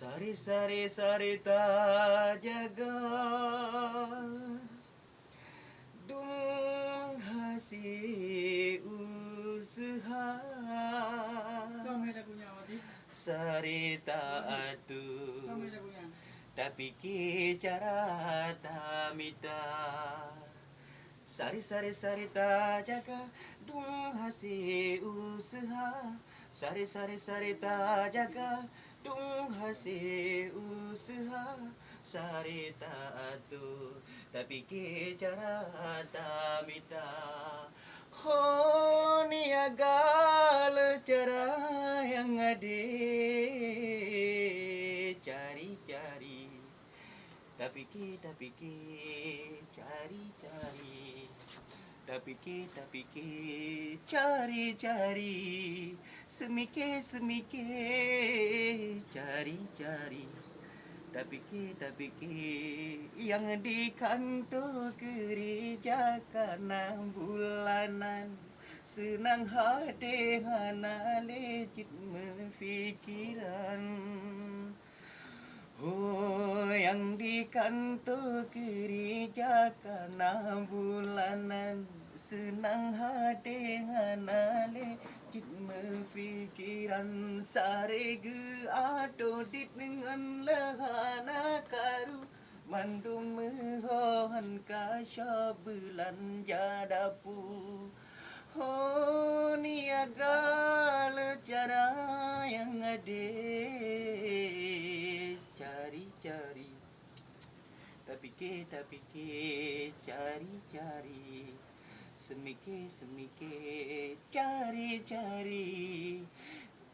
Sari sarita jaga dung hasil usaha Kami lagunya Wadi. sarita atu Kami lagunya. tapi ki cara tamita sari sarita jaga dung hasil usaha sari sarita jaga dung hasil usaha sarita atu tapi ki cara tamita ho niagal cara yang ada cari-cari tapi ki cari-cari tapi ki cari-cari semike cari-cari tapi ki yang di kantor gereja karena bulanan senang hati hana legit memfikiran. Oh, yang di kantor gereja karena bulanan senang hati hana legit memfikiran sarege adodit dengan lehana karu mandum mehohan kasya belanja dapur. Oh, niaga cara yang ada cari-cari tapi ki cari-cari semike cari-cari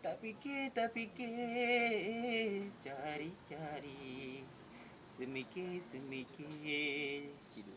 tapi ki cari-cari semike cidu